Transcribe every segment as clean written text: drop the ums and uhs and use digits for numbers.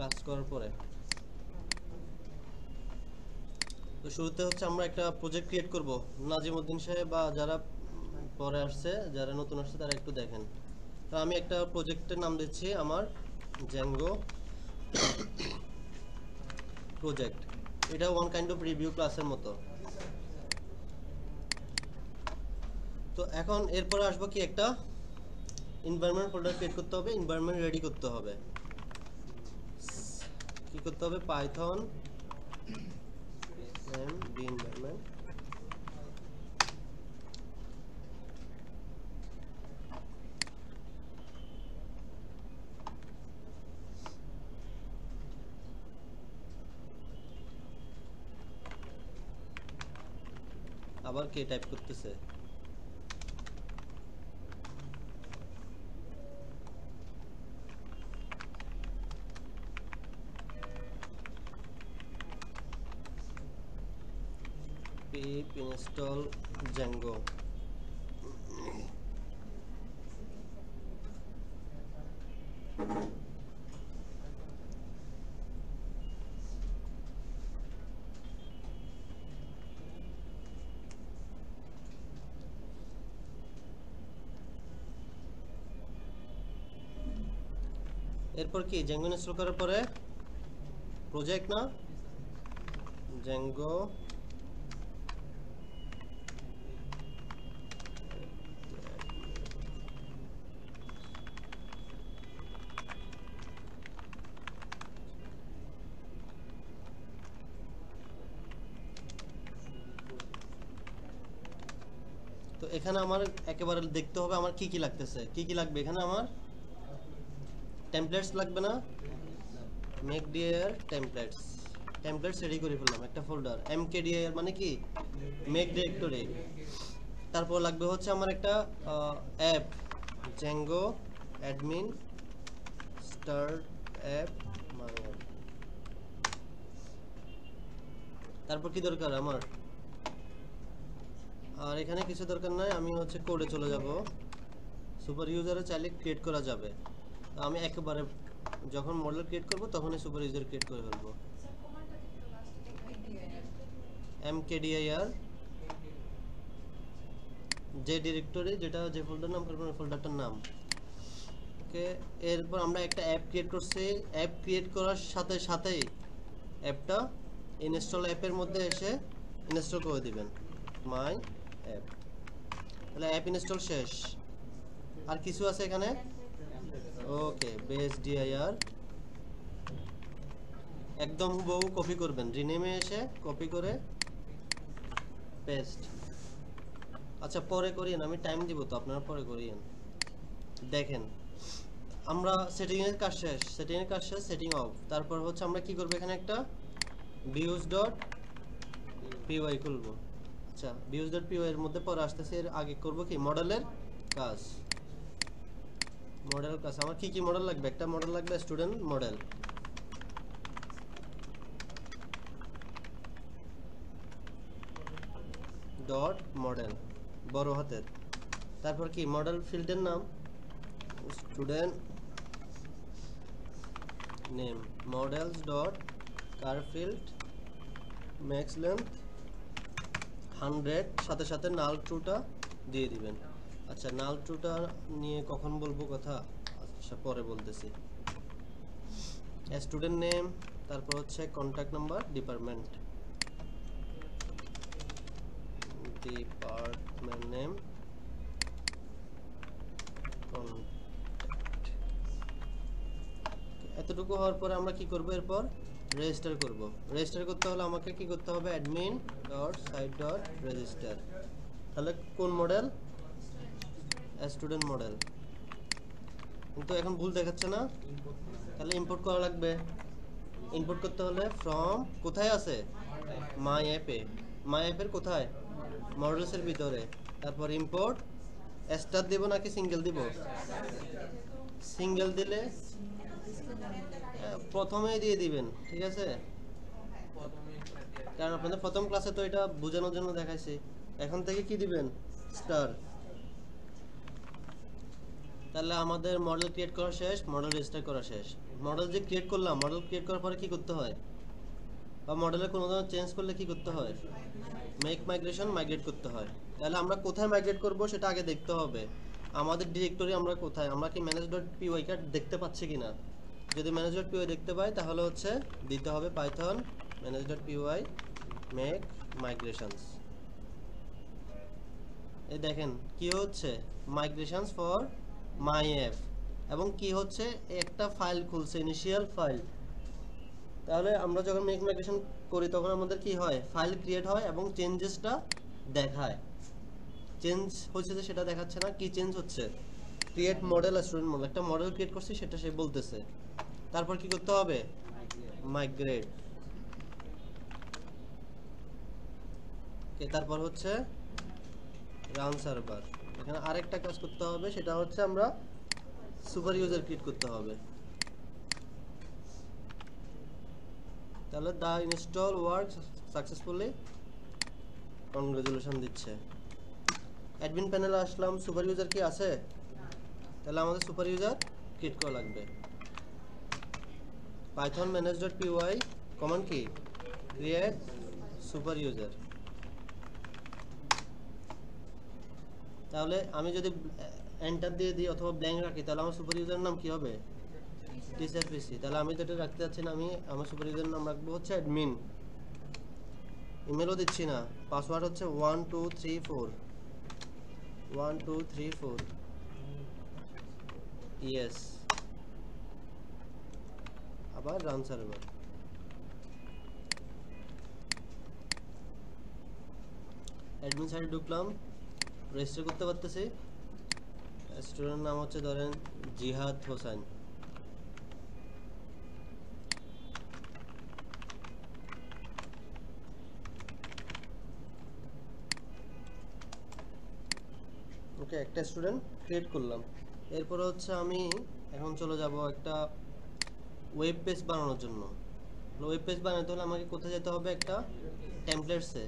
Class করার পরে তো শুরুতে হচ্ছে আমরা একটা প্রজেক্ট ক্রিয়েট করব। নাজিমউদ্দিন সাহেব বা যারা পরে আসছে, যারা নতুন আসছে তারা একটু দেখেন। তো আমি একটা প্রজেক্টের নাম দিচ্ছি আমার জ্যাঙ্গো প্রজেক্ট। এটা ওয়ান কাইন্ড অফ রিভিউ ক্লাসের মতো। তো এখন এরপরে আসবো কি, একটা এনভায়রনমেন্ট ফোল্ডার ক্রিয়েট করতে হবে, এনভায়রনমেন্ট রেডি করতে হবে। কি করতে হবে, পাইথন বি এনভায়রনমেন্ট, আবার কে টাইপ করতেছে, pip install django। এরপর কি জ্যাঙ্গো ইনস্টল করার পরে প্রজেক্ট না জ্যাঙ্গো তো এখানে আমার একেবারে দেখতে হবে আমার কি কি লাগতেছে, কি কি লাগবে। এখানে আমার টেমপ্লেটস লাগবে না, মেক ডিআর টেমপ্লেটস রেডি করে ফেললাম একটা ফোল্ডার। mkdir মানে কি, মেক ডিরেক্টরি। তারপর লাগবে হচ্ছে আমার একটা app, Zango admin start app. তারপর কি দরকার আমার, আর এখানে কিছু দরকার নাই, আমি হচ্ছে কোডে চলে যাব। সুপার ইউজারে চাইলে ক্রিয়েট করা যাবে, আমি একেবারে যখন মডেল ক্রিয়েট করব তখনই সুপার ইউজার ক্রিয়েট করে ফেলবো। mkdir যে ডিরেক্টরি, যেটা যে ফোল্ডার নাম করবেন ফোল্ডারটার নাম। ওকে, এরপর আমরা একটা অ্যাপ ক্রিয়েট করছি। অ্যাপ ক্রিয়েট করার সাথে সাথেই অ্যাপটা ইনস্টল অ্যাপের মধ্যে এসে ইনস্টল করে দিবেন মাই অ্যাপ। তাহলে অ্যাপ ইনস্টল শেষ। আর কিছু আছে এখানে, ওকে, বেস ডিআইআর একদম হুবহু কপি করবেন, রিনেমে এসে কপি করে পেস্ট। আচ্ছা পরে করিয়েন, আমি টাইম দিব তো, আপনারা পরে করিয়েন। দেখেন আমরা সেটিংয়ের কাজ শেষ, সেটিং অফ। তারপর হচ্ছে আমরা কি করব, এখানে একটা views.py খুলব। আচ্ছা views.py এর মধ্যে পরে আসতেছে, এর আগে করব কি মডেলের কাজ। আমার কি কি মডেল লাগবে, একটা মডেল লাগবে স্টুডেন্ট মডেল, ডট মডেল বড় হাতের। তারপর কি মডেল ফিল্ডের নাম student name, models dot char field max length 100, সাথে সাথে নাল ট্রুটা দিয়ে দিবেন। আচ্ছা নাল ট্রুটা নিয়ে কখন বলবো কথা, আচ্ছা পরে বলতেছি। স্টুডেন্ট নেম, তারপর হচ্ছে কন্ট্যাক্ট নাম্বার, ডিপার্টমেন্ট নেম, এতটুকু হওয়ার পরে আমরা কি করব, এরপর রেজিস্টার করব। রেজিস্টার করতে হলে আমাকে কি করতে হবে, admin dot site dot register. তাহলে কোন মডেল, স্টুডেন্ট মডেল, কিন্তু এখন ভুল দেখাচ্ছে না, তাহলে ইম্পোর্ট করা লাগবে। ইম্পোর্ট করতে হলে ফ্রম কোথায় আছে, মাই অ্যাপে, মাই অ্যাপের কোথায়, মডেলসের ভিতরে। তারপর ইম্পোর্ট স্টার দেব নাকি সিঙ্গেল দিব, সিঙ্গেল দিলে প্রথমেই দিয়ে দিবেন, ঠিক আছে, কারণ আপনাদের প্রথম ক্লাসে তো এটা বোঝানোর জন্য দেখাইছি। এখন থেকে কি দিবেন, স্টার। তাহলে আমাদের মডেল ক্রিয়েট করা শেষ, মডেল রেজিস্টার করা শেষ। মডেল যে ক্রিয়েট করলাম, মডেল ক্রিয়েট করার পরে কি করতে হয়, বা মডেলের কোনো ধরনের চেঞ্জ করলে কি করতে হয়, মেক মাইগ্রেশন, মাইগ্রেট করতে হয়। তাহলে আমরা কোথায় মাইগ্রেট করব সেটা আগে দেখতে হবে। আমাদের ডিরেক্টরি আমরা কোথায়, আমরা কি manage.py কার্ড দেখতে পাচ্ছি কিনা। যদি manage.py দেখতে পাই তাহলে হচ্ছে দিতে হবে পাইথন manage.py মেক মাইগ্রেশনস। এই দেখেন কি হচ্ছে, মাইগ্রেশনস ফর মাই অ্যাপ, এবং কি হচ্ছে একটা ফাইল খুলছে, ইনিশিয়াল ফাইল। তাহলে আমরা যখন মেক মাইগ্রেশন করি তখন আমাদের কি হয়, ফাইল ক্রিয়েট হয় এবং চেঞ্জেসটা দেখায়। চেঞ্জ হচ্ছে যে সেটা দেখাচ্ছে না, কি চেঞ্জ হচ্ছে, ক্রিয়েট মডেল আর স্টুডেন্ট মডেল, একটা মডেল ক্রিয়েট করছি সেটা সে বলতেছে। তারপর কি করতে হবে, মাইগ্রেট। তারপর হচ্ছে রান সার্ভার। এখানে আরেকটা কাজ করতে হবে, সেটা হচ্ছে আমরা সুপার ইউজার ক্রিয়েট করতে হবে। তাহলে দা ইনস্টল ওয়ার্ক সাকসেসফুলি, কংগ্রেচুলেশন দিচ্ছে। অ্যাডমিন প্যানেলে আসলাম, সুপার ইউজার কি আছে, তাহলে আমাদের সুপার ইউজার ক্রিয়েট করা লাগবে। পাইথন manage.py কমান্ড কি, ক্রিয়েট সুপার ইউজার। তাহলে আমি যদি এন্টার দিয়ে দিই অথবা ব্ল্যাঙ্ক রাখি তাহলে আমার সুপার ইউজার নাম কি হবে, টিচার পিসি। তাহলে আমি তো এটা রাখতে যাচ্ছি না, আমি আমার সুপার ইউজার নাম রাখবো হচ্ছে অ্যাডমিন। ইমেলও দিচ্ছি না, পাসওয়ার্ড হচ্ছে 1234 1234 ইয়েস। আবার রান সার্ভার। অ্যাডমিন সাইডে ঢুকলাম, রেজিস্টার করতে পারতেছি। স্টুডেন্ট নাম হচ্ছে ধরেন জিহাদ হোসেন। ওকে, একটা স্টুডেন্ট ক্রিয়েট করলাম। এরপরে হচ্ছে আমি এখন চলে যাব একটা ওয়েব পেজ বানানোর জন্য। ওয়েব পেজ বানাতে হলে আমাকে কোথায় যেতে হবে, একটা টেমপ্লেটসে।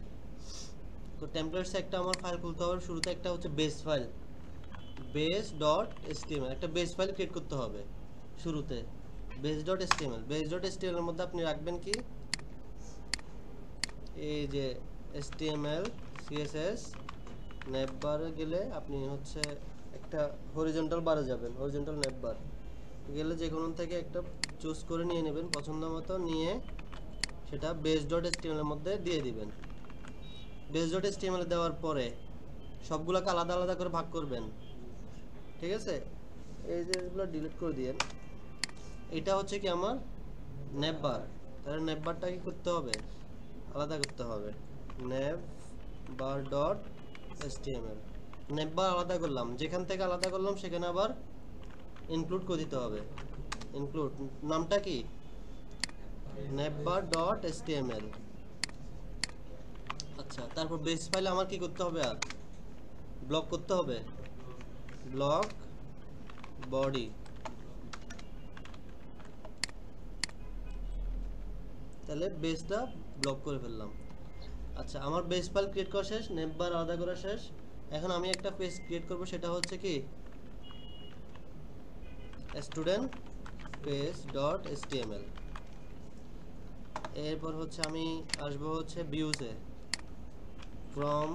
তো টেমপ্লেটসে একটা আমার ফাইল খুলতে হবে। শুরুতে একটা হচ্ছে বেস ফাইল, base.html, একটা বেস ফাইল ক্রিয়েট করতে হবে শুরুতে, base.html। base.html এর মধ্যে আপনি রাখবেন কি, এই যে html css, নেভবারে গেলে আপনি হচ্ছে একটা হরিজন্টাল বারে যাবেন, হরিজন্টাল নেভবার গেলে যে কোনো থেকে একটা চুজ করে নিয়ে নেবেন পছন্দ মতো, নিয়ে সেটা base.html এর মধ্যে দিয়ে দিবেন। base.html দেওয়ার পরে সবগুলোকে আলাদা আলাদা করে ভাগ করবেন, ঠিক আছে। এই যে এগুলো ডিলিট করে দিয়েন। এটা হচ্ছে কি আমার নেভবার, তাহলে নেভবারটা কি করতে হবে, আলাদা করতে হবে, navbar.html। নেভবার আলাদা করলাম, যেখান থেকে আলাদা করলাম সেখানে আবার ইনক্লুড করে দিতে হবে। ইনক্লুড নামটা কি, navbar.html। আচ্ছা, তারপর বেস ফাইলে আমার কি করতে হবে, আর ব্লক করতে হবে, ব্লক বডি। তাহলে বেসটা ব্লক করে ফেললাম। আচ্ছা, আমার বেস ফাইল ক্রিয়েট করা শেষ, নেভবার আলাদা করা শেষ। এখন আমি একটা পেজ ক্রিয়েট করব, সেটা হচ্ছে কি স্টুডেন্ট page.html। এরপর হচ্ছে আমি আসবো হচ্ছে ভিউজে, from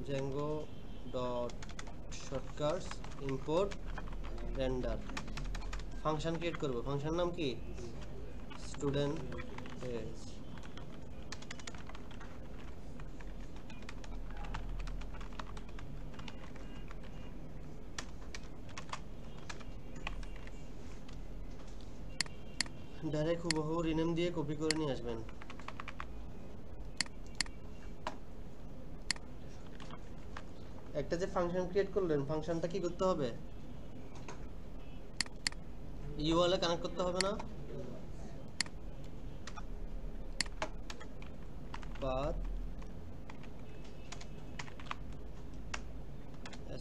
django.shortcuts import render। Function create করব, ফাংশন নাম কি, স্টুডেন্ট পেজ। ডাইরেক্ট হুবহু রিনেম দিয়ে কপি করে নিয়ে আসবেন। একটা যে ফাংশন ক্রিয়েট করলেন, ফাংশনটা কি করতে হবে, ইউআরএল এ কানেক্ট করতে হবে না, পাথ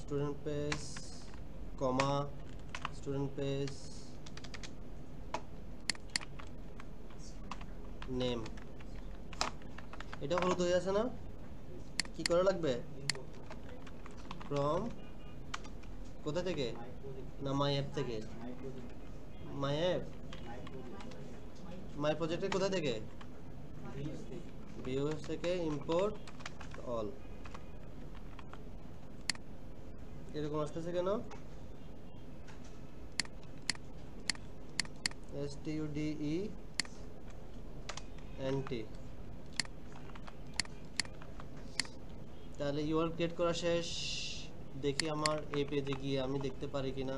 স্টুডেন্ট পেজ কমা স্টুডেন্ট পেজ নেম। এটা হলুদ হয়ে আছে না, কি করা লাগবে, ফ্রম কোথা থেকে, না মাই অ্যাপ থেকে, মাই অ্যাপ মাই প্রজেক্টে কোথা থেকে ভিউস থেকে ইম্পোর্ট অল এরকম আসতেছে কেন student তাহলে ইউআরএল ক্রিয়েট করা শেষ দেখি আমার এই পেজে গিয়ে আমি দেখতে পারি কিনা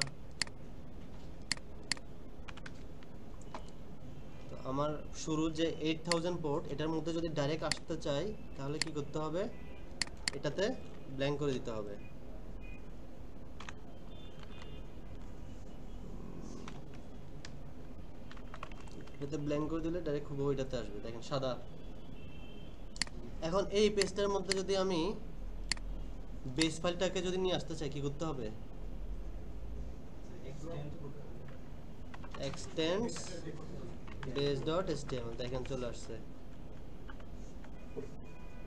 তো আমার শুরু যে 8000 পোর্ট এটার মধ্যে যদি ডাইরেক্ট আসতে চাই তাহলে কি করতে হবে এটাতে ব্ল্যাঙ্ক করে দিতে হবে এটাতে ব্ল্যাঙ্ক করে দিলে ডাইরেক্ট খুব ওইটাতে আসবে দেখেন সাদা এখন এই পেজটার মধ্যে যদি আমি বেস ফাইলটাকে যদি নিয়ে আসতে চাই কি করতে হবে extends base.html দেখেন চলে আসছে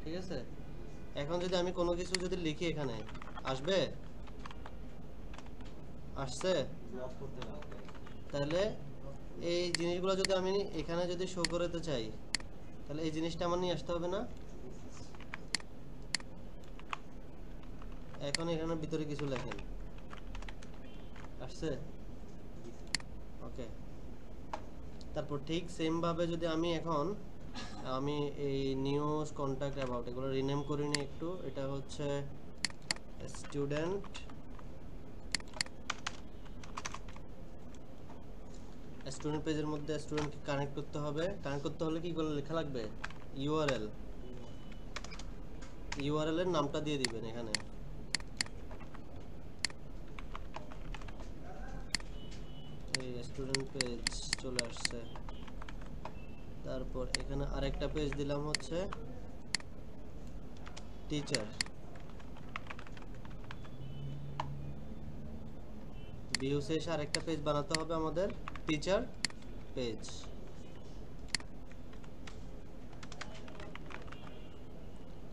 ঠিক আছে এখন যদি আমি কোনো কিছু যদি লিখি এখানে আসবে আসছে তাহলে এই জিনিসগুলো যদি আমি এখানে যদি শো করতে চাই তাহলে এই জিনিসটা আমার নিয়ে আসতে হবে না এখন এখানে ভিতরে কিছু লেখেন আসছে ওকে তারপর ঠিক সেম ভাবে যদি আমি এখন আমি এই নিউজ কন্টাক্ট অ্যাবাউট এগুলো রিনেম করি নি একটু এটা হচ্ছে স্টুডেন্ট পেজের মধ্যে স্টুডেন্টকে কানেক্ট করতে হবে কানেক্ট করতে হলে কি করে লেখা লাগবে ইউআরএল এর নামটা দিয়ে দিবেন এখানে এই স্টুডেন্ট পেজ চলে আসছে তারপর এখানে আরেকটা পেজ দিলাম হচ্ছে টিচার ভিউ শেষে আরেকটা পেজ বানাতে হবে আমাদের টিচার পেজ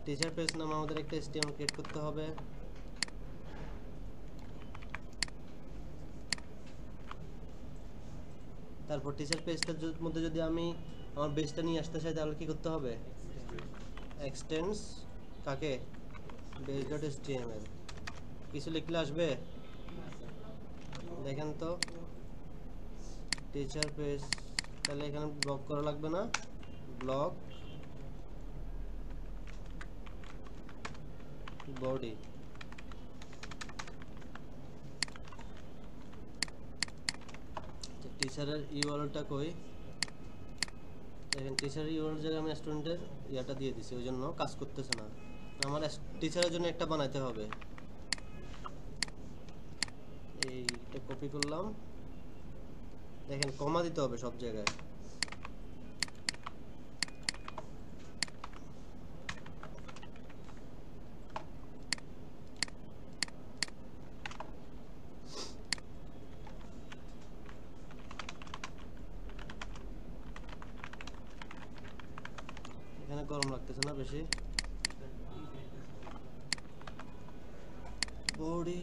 টিচার পেজ নামে আমাদের একটা HTML ক্রিয়েট করতে হবে তারপর টিচার পেজটার মধ্যে যদি আমি আমার বেসটা নিয়ে আসতে চাই তাহলে কি করতে হবে এক্সটেন্ডস কাকে base.html কিছু লিখলে আসবে দেখেন তো টিচার পেজ তাহলে এখানে ব্লক করা লাগবে না ব্লক বডি টিচারের ইউআরএলটা কই দেখেন টিচারের ইউআরএল জায়গায় আমি স্টুডেন্টের ইয়াটা দিয়ে দিছি ওই জন্য কাজ করতেছে না আমার টিচারের জন্য একটা বানাইতে হবে এইটা কপি করলাম দেখেন কমা দিতে হবে সব জায়গায় এখানে গরম লাগতেছে না বেশি বডি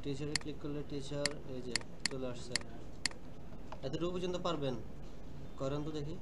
টিচারে ক্লিক করলে টিচার এই যে চলে আসছে এতটুকু পর্যন্ত পারবেন করেন তো দেখি